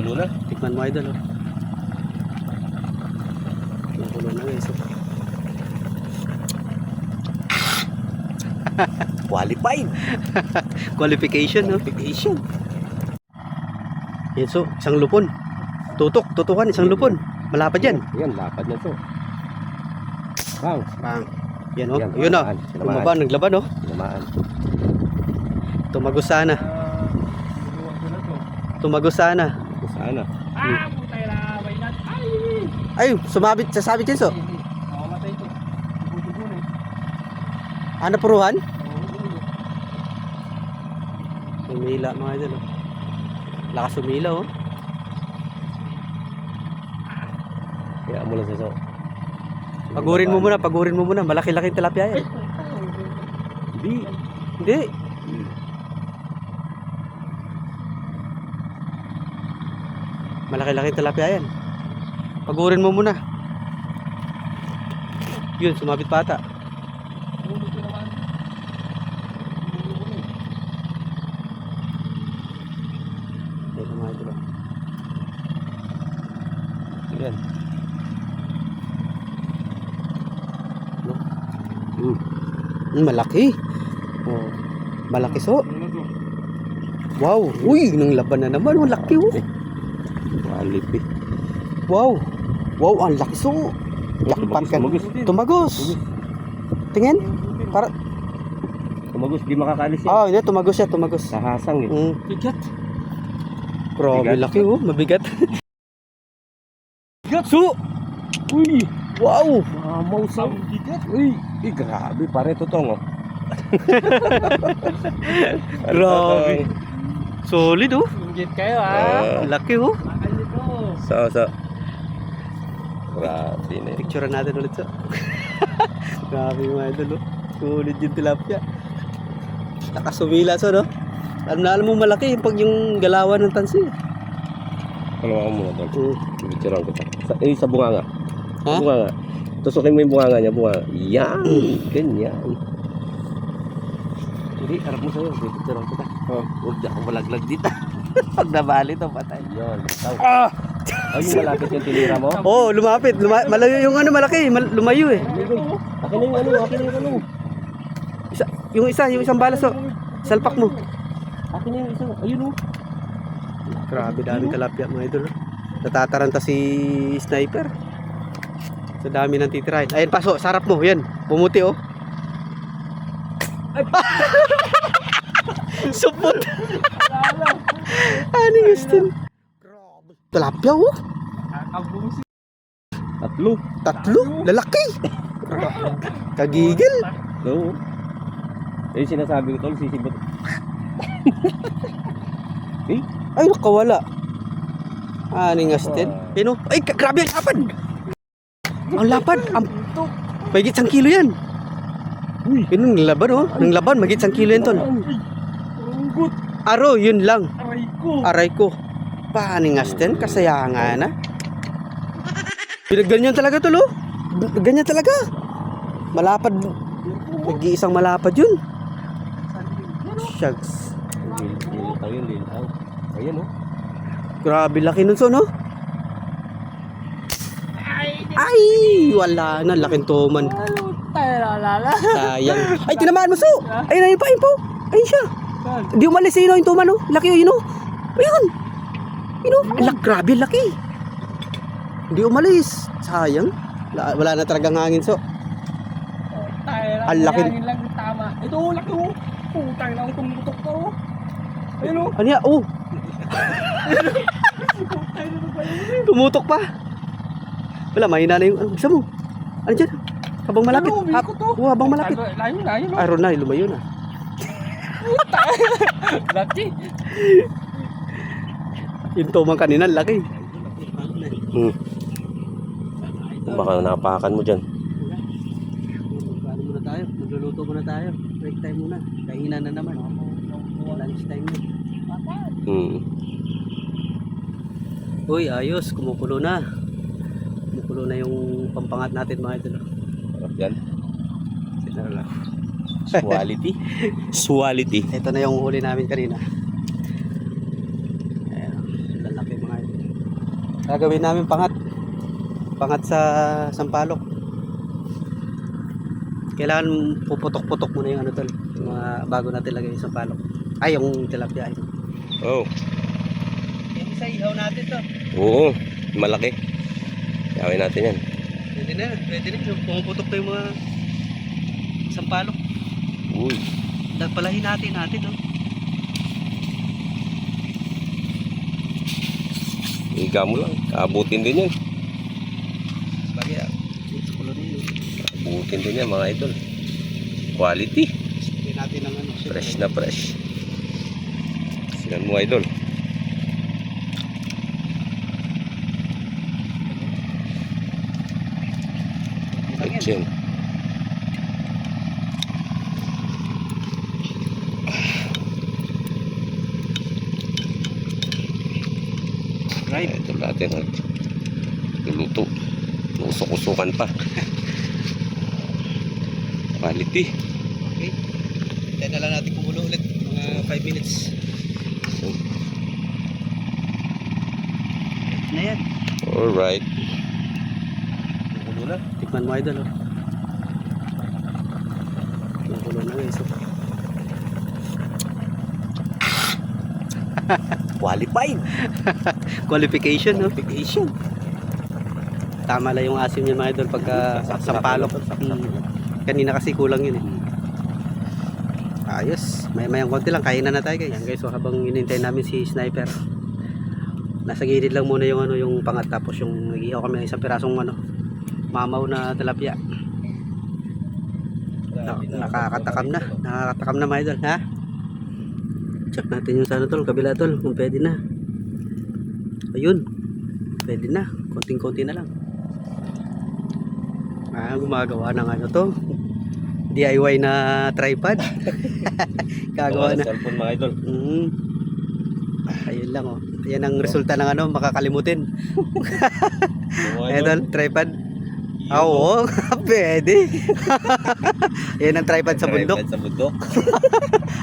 Kumukulo na. Tikman mo idol oh. Kumukulo na guys oh. Qualified. Qualification no? Qualification. Yan so, isang lupon. Tutukan, isang lupon. Malapad yan. Yan, lapad na to. Bang. Bang. Yan oh. Yan, Yun oh. tinamaan. Bumaba, naglaban oh. Tinamaan. Tumagos sana. Tumagos sana. Sana. Putay na, may nat. Ay, sasabit yan so. Mamamatay ito. Dugo-dugo na eh. Ano puruhan? Umila mga idol oh. Lakas umila oh. Kaya mo lang sa so. Pagurin mo muna. Malaki-laking tilapia yan. Hindi. Malaki-laking tilapia yan. Pagurin mo muna. Yun, sumabit pata. Ito mga idol. Yan. Malaki. Oh, malaki so. Wow, uy, nang laban na naman. Ang laki oh. Quality. Wow. Wow, ang laki so. Jakpan kan. Tumagos. Tingin. Para Tumagos, di makakalis yan. oh, hindi tumagos siya, tumagos. Sahasang eh. Bigat. Grabe, Bigat. laki oh, mabigat. Bigat! So, Uy! wow. Mamaw sa bigat. Uy! Grabe, pare totong oh. Grabe. Solid oh. Inggit kayo ha. Laki oh. Bakal nito. Sa. Grabe na. Picturean natin ulit so. Grabe mga idol oh. Solid yung tilapia. Nakasumila so no. Alam mo malaki pag yung galawan ng tansi. Kalawa mo muna doon. Mm. Picturean ko pa. Sa bunganga. Ha? Bunganga. Tusukin mo yung bunganga niya. Bunganga. Yan. Ganyan. Hindi, harap mo sa'yo. Picturean ko pa. Huwag na akong malaglag dito. Pag nabali to, patay. Yun. Ay, yung malapit yung tinira mo? Oh, lumapit. Malayo yung ano malaki. Lumayo eh. Akin na yung ano. Akin na yung ano. Yung isang balas oh. Salpak mo. Akin na yung isa. Ayun o. Grabe daming tilapia mga idol. Natataranta si sniper. Sa dami ng titirahin. Ayun paso, sarap mo. Yan, bumuti oh. Supot. Ano yun? Grabe. Tilapia oh. Kakabungsi. Tatlo. Lalaki. Kagigil. No. Yung sinasabi ko tol, sisibot. Ay, nakawala. Aning astin. Pino? Ay, grabe ang lapad. Ang lapad. Mahigit 1 kilo yan. Uy. Yun, ang laban oh. Ang laban, mahigit 1 kilo yan tol. Runggut. Aro, yun lang. Aray ko. Aray ko. Paning astin, kasayangan na. Ganyan talaga tol oh. Ganyan talaga. Malapad. Nag-iisang malapad yun. Shucks. Lilitaw yun, lilitaw. Ayan o. Grabe laki nun so no. Ay, wala na. Laking tuman. Tayo lalala. Sayang. Ay, tinamaan mo so. Ay, ayun pa, ayun po. Ayun siya. Di umalis yun yung tuman oh. Laki oh, yun oh. Ayun. Yun oh. Grabe laki. Hindi umalis. Sayang. Wala na talagang hangin so. Tayo lang. Ang laki. Yan lang tama. Ito, laki oh. Putang na, tumutok ka oh. Ayun oh. Ano yan? Oh. Tumutok pa. Wala, mahina na yung ano. Bisa mo. Ano dyan? Habang malapit. Ano, umikot oh. Oo, habang malapit. Layo na, yun oh. Aron na, lumayo na. Laki. Yung tumang kanina, laki. Baka napakan mo dyan. Ano muna tayo? Magluluto muna tayo. Break time muna. Kainan na naman. Lunch time na. Uy, ayos. Kumukulo na. Kumukulo na yung pampangat natin mga idol. Yan. Ito lang. Quality. Quality. Ito na yung huli namin kanina. Ayan. Lalaki mga idol. Gagawin namin pangat. Pangat sa sampalok. Kailangan puputok-putok muna yung ano tol. Yung mga bago natin lagay yung sampalok. Ay, yung tilapia. Oh. Yung isa ihaw natin to. Oo. Malaki. Gawin natin yan. Pwede na. Yung pumuputok na yung mga sampalok. Uy. Palahin natin no. Higa mo lang. Abutin din yan. Bagay ito kulo din. Abutin din yan mga idol. Quality. Hindi natin ang ano. Fresh na fresh. Sinan mo idol. Action. Right. Ito natin. Luluto. Usok-usukan pa. Quality. Okay. Tayo na lang natin kumulo ulit. Mga 5 minutes. Na yan. Alright. Kumulo na. Tikman mo idol. Kumulo na guys. Qualified. Qualification no. Qualification. Tama lang yung asim niya mga idol pagka sampalok. Kanina kasi kulang yun eh. Ayos. May konti lang. Kain na tayo guys. Yan guys. So habang inintay namin si Sniper. Nasa gilid lang muna yung ano yung pangat tapos yung nag-ihaw kami ng isang pirasong ano mamaw na tilapia. Nakakatakam na mga idol ha. Check natin yung sana tol, kabila tol, kung pwede na. Ayun. Pwede na. Konting-konti na lang. Gumagawa ng ano to. DIY na tripod. Kagawa na. Cellphone mga idol. Ayun lang oh. Yan ang resulta ng ano, makakalimutin. Idol, tripod. Oo, pwede. Yan ang tripod sa bundok. Tripod sa bundok.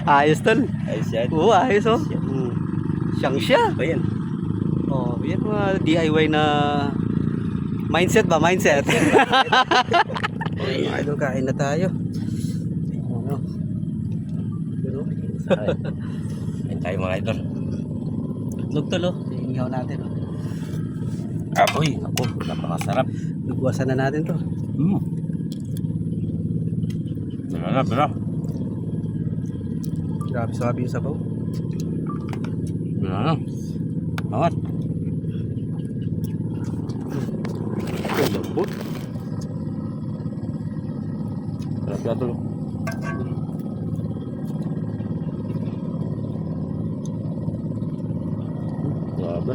Ayos tol. Ayos yan. Oo, ayos oh. Siyang siya. Ba yan? Oh, yan mga DIY na mindset ba? Mindset. Idol, kain na tayo. Ano? Ano? Kain tayo mga idol. Itlog tol oh. Iingaw natin oh. Uy, ako, napakasarap. Lugwasan na natin to. Bira. Grabe sabi yung sabaw. Bira. Bangat. Ito, lambot. Sarap na ito. Grabe.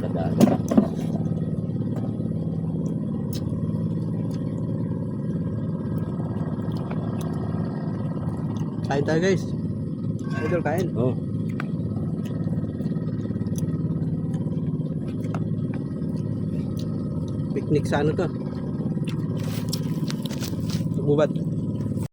Kadaan. Kain tayo guys. Idol, kain. Oh. Picnic sa ano to? Gubat.